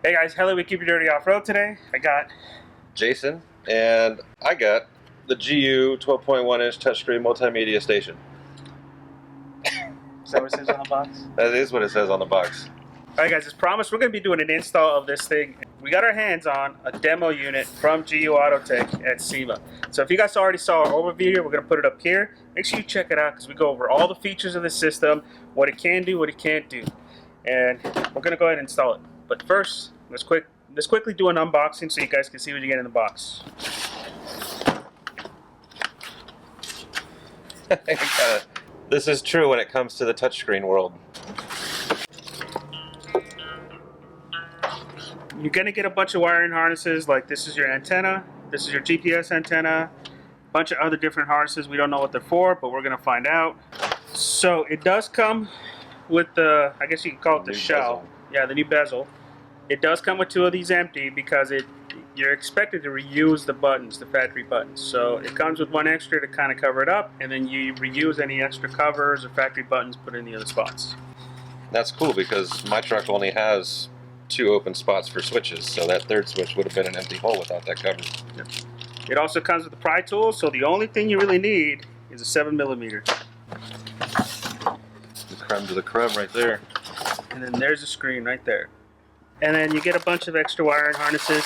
Hey guys, Hello, we keep you dirty off-road today. I got Jason, and I got the GU 12.1-inch touchscreen multimedia station. Is that what it says on the box? That is what it says on the box. Alright guys, as promised, we're going to be doing an install of this thing. We got our hands on a demo unit from GU Autotech at SEMA. So if you guys already saw our overview, we're going to put it up here. Make sure you check it out because we go over all the features of the system, what it can do, what it can't do. And we're going to go ahead and install it. But first, let's quickly do an unboxing so you guys can see what you get in the box. This is true when it comes to the touchscreen world. You're going to get a bunch of wiring harnesses, like this is your antenna, this is your GPS antenna, a bunch of other different harnesses. We don't know what they're for, but we're going to find out. So it does come with the, I guess you can call it the shell. Bezel. Yeah, the new bezel. It does come with two of these empty because you're expected to reuse the buttons, the factory buttons. So it comes with one extra to kind of cover it up, and then you reuse any extra covers or factory buttons put in the other spots. That's cool because my truck only has 2 open spots for switches, so that third switch would have been an empty hole without that cover. Yep. It also comes with the pry tool, so the only thing you really need is a 7mm. The creme to the creme right there. And then there's the screen right there. And then you get a bunch of extra wiring harnesses.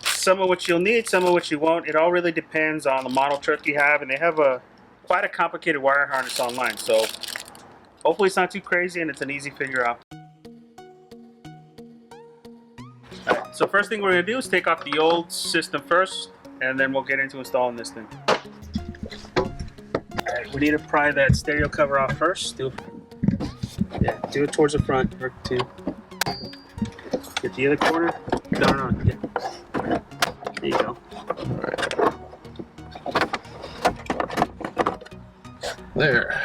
Some of which you'll need, some of which you won't. It all really depends on the model truck you have, and they have quite a complicated wire harness online. So hopefully it's not too crazy and it's an easy figure out. Alright, so first thing we're going to do is take off the old system first, and then we'll get into installing this thing. Alright, we need to pry that stereo cover off first. Do it towards the front. Or 2. Get the other corner. No. Yeah. There you go. Alright. There.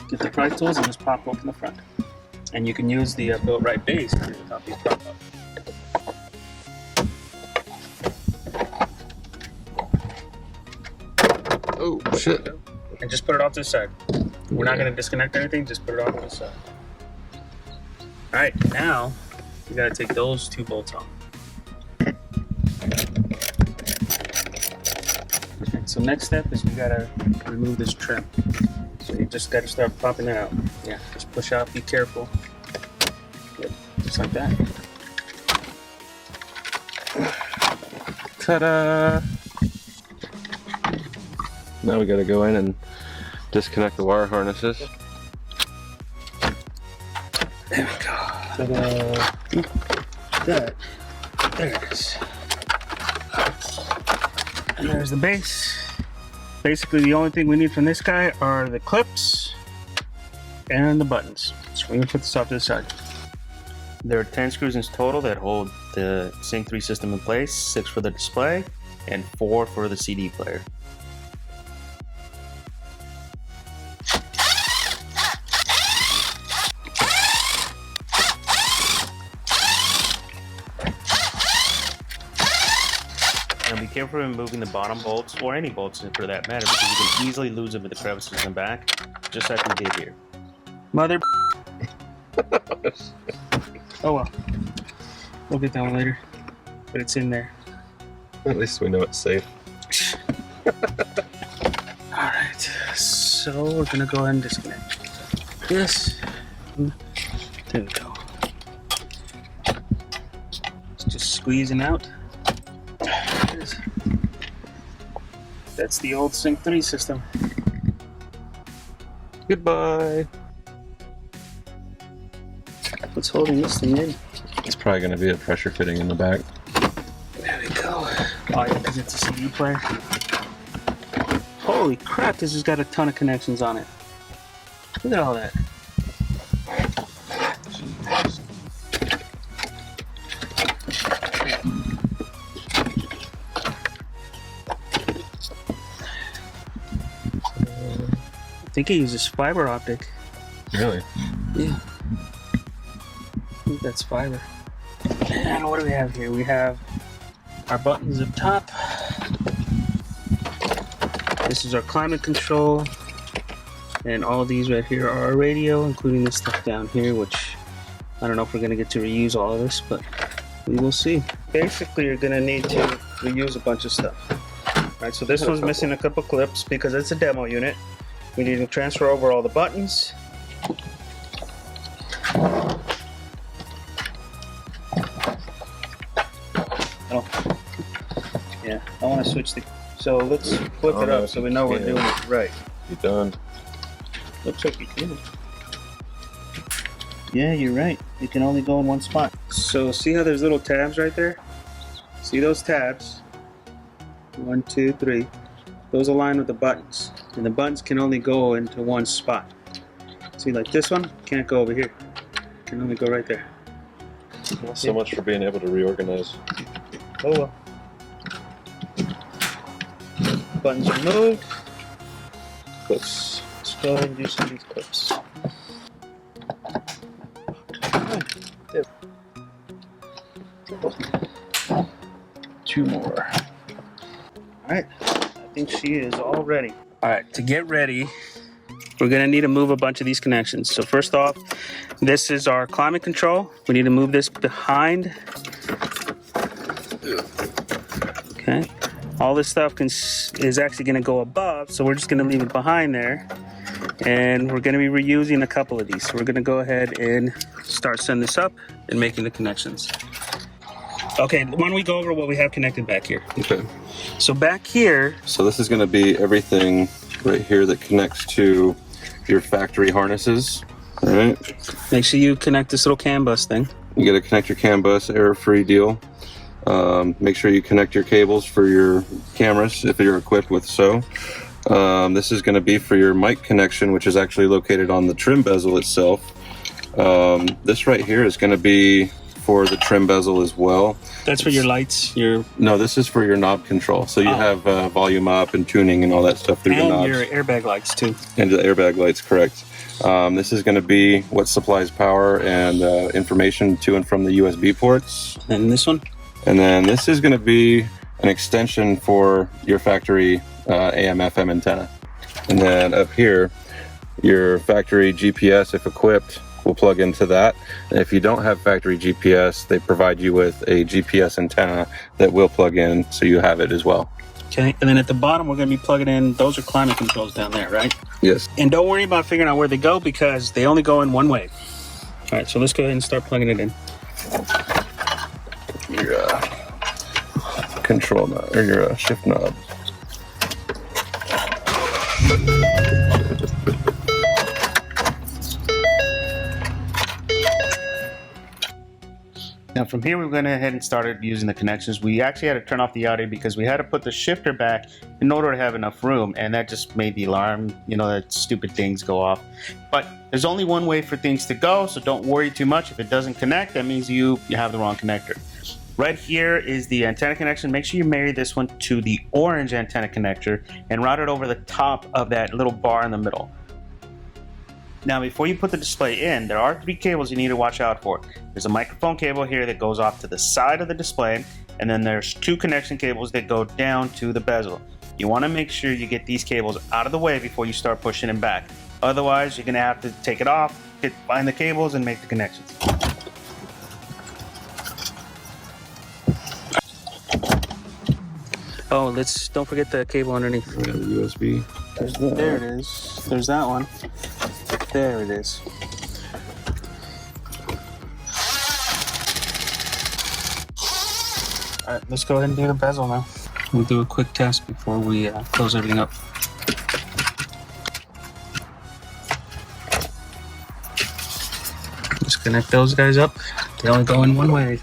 Get the pry tools and just pop open the front. And you can use the built-right base to help you prop up. Oh, shit. And just put it off to the side. We're not going to disconnect anything, just put it off to the side. Alright, now you got to take those 2 bolts off. Okay, so next step is we got to remove this trim. So you just got to start popping it out. Yeah, just push out, be careful. Good, just like that. Ta-da! Now we gotta go in and disconnect the wire harnesses. There we go. There it is. And there's the base. Basically the only thing we need from this guy are the clips and the buttons. So we're going to put this off to the side. There are 10 screws in total that hold the Sync 3 system in place, 6 for the display and 4 for the CD player. Now be careful removing the bottom bolts, or any bolts for that matter, because you can easily lose them in the crevices in the back, just like we did here. Mother. Oh well. We'll get that one later. But it's in there. At least we know it's safe. Alright, so we're gonna go ahead and disconnect this. There we go. It's just squeezing out. That's the old Sync 3 system. Goodbye. What's holding this thing in? It's probably going to be a pressure fitting in the back. There we go. Oh yeah, because it's a CD player. Holy crap, this has got a ton of connections on it. Look at all that. I think it uses fiber optic. Really? Yeah. I think that's fiber. And what do we have here? We have our buttons up top. This is our climate control. And all these right here are our radio, including this stuff down here, which I don't know if we're gonna get to reuse all of this, but we will see. Basically, you're gonna need to reuse a bunch of stuff. All right, so this one's missing a couple clips because it's a demo unit. We need to transfer over all the buttons. Oh, yeah, I want to switch the. So let's flip it up so we know we're doing it right. You done? Looks like you can. Yeah, you're right. You can only go in one spot. So see how there's little tabs right there? See those tabs? 1, 2, 3. Those align with the buttons. And the buttons can only go into one spot. See, like this one can't go over here. It can only go right there. Well, so much for being able to reorganize. Oh well. Buttons are moved. Clips. Let's go ahead and do some of these clips. Two more. Alright, I think she is all ready. Alright, to get ready, we're going to need to move a bunch of these connections. So first off, this is our climate control. We need to move this behind. Okay. All this stuff is actually going to go above, so we're just going to leave it behind there. And we're going to be reusing a couple of these. So we're going to go ahead and start setting this up and making the connections. Okay, why don't we go over what we have connected back here? Okay. So back here... So this is going to be everything right here that connects to your factory harnesses. All right. Make sure you connect this little CAN bus thing. You got to connect your CAN bus, error-free deal. Make sure you connect your cables for your cameras if you're equipped with so. This is going to be for your mic connection, which is actually located on the trim bezel itself. This right here is going to be for the trim bezel as well. That's for your lights. No, this is for your knob control. So you have volume up and tuning and all that stuff through the knobs. And your airbag lights too. And the airbag lights, correct. This is going to be what supplies power and information to and from the USB ports. And this one? And then this is going to be an extension for your factory AM/FM antenna. And then up here, your factory GPS, if equipped, will plug into that. And if you don't have factory GPS, they provide you with a GPS antenna that will plug in, so you have it as well. Okay, and then at the bottom, we're going to be plugging in, those are climate controls down there, right? Yes. And don't worry about figuring out where they go because they only go in one way. All right, so let's go ahead and start plugging it in. Your control knob, or your shift knob. Now from here we went ahead and started using the connections. We actually had to turn off the audio because we had to put the shifter back in order to have enough room, and that just made the alarm, you know, that stupid things go off. But there's only one way for things to go, so don't worry too much. If it doesn't connect, that means you have the wrong connector. Right here is the antenna connection. Make sure you marry this one to the orange antenna connector and route it over the top of that little bar in the middle. Now, before you put the display in, there are 3 cables you need to watch out for. There's a microphone cable here that goes off to the side of the display, and then there's 2 connection cables that go down to the bezel. You want to make sure you get these cables out of the way before you start pushing them back. Otherwise, you're going to have to take it off, find the cables, and make the connections. Oh, don't forget the cable underneath. The USB. There it is. There's that one. There it is. All right, let's go ahead and do the bezel now. We'll do a quick test before we close everything up. Let's connect those guys up. They only go in one way.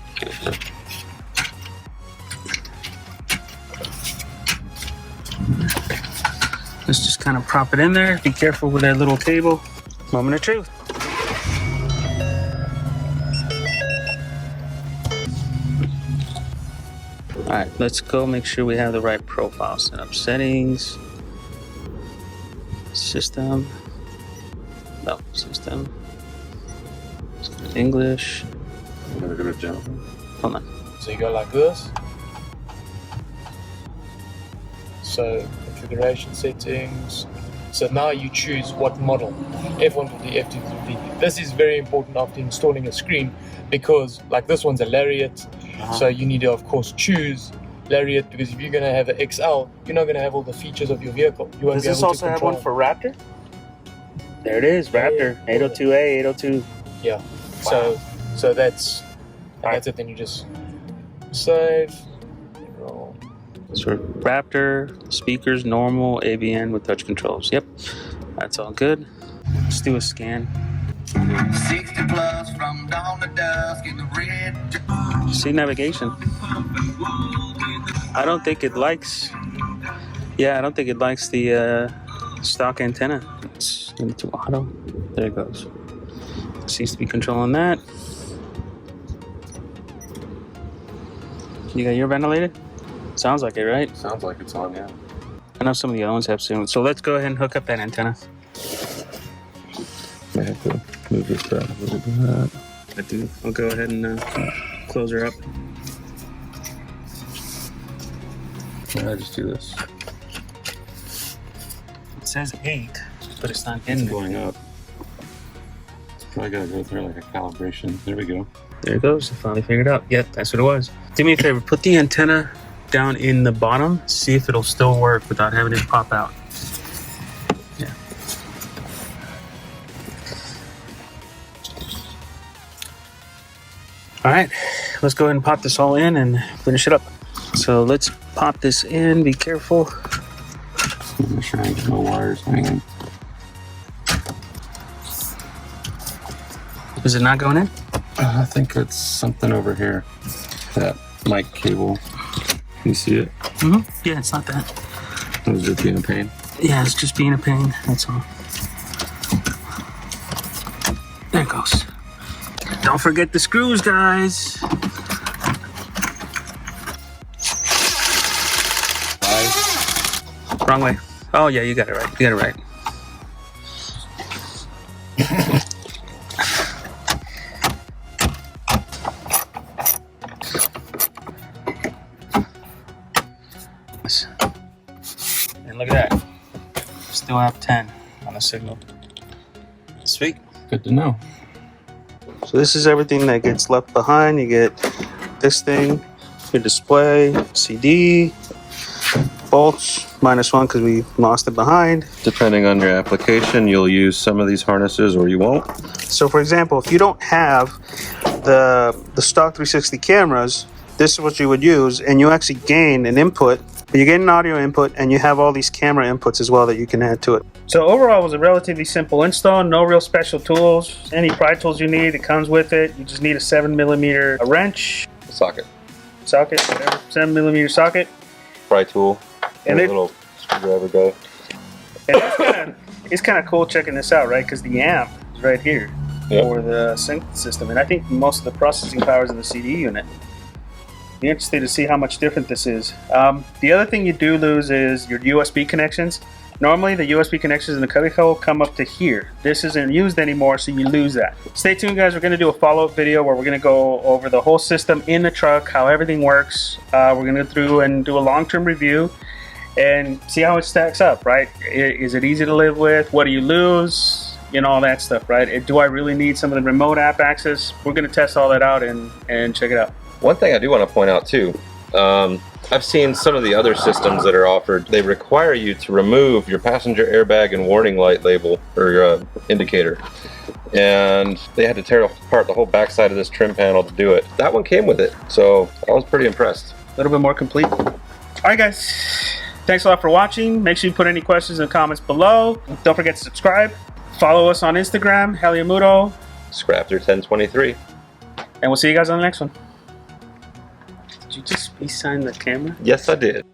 Let's just kind of prop it in there. Be careful with that little cable. Moment of truth. All right, let's go make sure we have the right profile set up. Settings, system, no, system, English. Never go to general. Hold on. So you go like this. So configuration settings. So now you choose what model, F150, F250. This is very important after installing a screen because like this one's a Lariat, so you need to of course choose Lariat because if you're going to have an XL, you're not going to have all the features of your vehicle. You won't Does this also have one for Raptor? There it is, Raptor, 802A, 802. Yeah. Wow. So that's it. Then you just save. So Raptor, speakers, normal, ABN with touch controls. Yep, that's all good. Let's do a scan. 60 plus from dawn to dusk in the red. See navigation. I don't think it likes. Yeah, I don't think it likes the stock antenna. Let's get it to auto. There it goes. Seems to be controlling that. You got your ventilated? Sounds like it, right? Sounds like it's on, yeah. I know some of the other ones have soon. So let's go ahead and hook up that antenna. I have to move this back a little bit. I do. I'll go ahead and close her up. Yeah, just do this. It says 8, but it's not It's in going up. It's probably gotta go through like a calibration. There we go. There it goes. I finally figured it out. Yep, that's what it was. Do me a favor. Put the antenna down in the bottom. See if it'll still work without having it pop out. Yeah. All right. Let's go ahead and pop this all in and finish it up. So let's pop this in. Be careful. Make sure I get no wires hanging. Is it not going in? I think it's something over here. That mic cable. Can you see it? Yeah, it's not that. Is it being a pain? Yeah, it's just being a pain. That's all. There it goes. Don't forget the screws, guys. Wrong way. Oh, yeah, you got it right. You got it right. And look at that. Still have 10 on the signal. Sweet. Good to know. So this is everything that gets left behind. You get this thing, your display, CD, bolts, -1 because we lost it behind. Depending on your application, you'll use some of these harnesses or you won't. So for example, if you don't have the stock 360 cameras, this is what you would use, and you actually gain an input. You get an audio input, and you have all these camera inputs as well that you can add to it. So overall, it was a relatively simple install. No real special tools. Any pry tools you need, it comes with it. You just need a 7mm wrench, Socket. whatever, 7mm socket. Pry tool. And a it- little screwdriver go. And it's kind of cool checking this out, right? Because the amp is right here Yep. for the sync system, and I think most of the processing power is in the CD unit. Be interested to see how much different this is. The other thing you do lose is your USB connections. Normally, the USB connections in the cubbyhole come up to here. This isn't used anymore, so you lose that. Stay tuned, guys. We're going to do a follow-up video where we're going to go over the whole system in the truck, how everything works. We're going to go through and do a long-term review and see how it stacks up, right? Is it easy to live with? What do you lose? You know, all that stuff, right? Do I really need some of the remote app access? We're going to test all that out and check it out. One thing I do want to point out too, I've seen some of the other systems that are offered, they require you to remove your passenger airbag and warning light label or indicator. And they had to tear apart the whole backside of this trim panel to do it. That one came with it, so I was pretty impressed. A little bit more complete. All right, guys. Thanks a lot for watching. Make sure you put any questions in the comments below. Don't forget to subscribe. Follow us on Instagram, Heliamudo. Scrapter1023. And we'll see you guys on the next one. Did you just peace sign the camera? Yes, I did.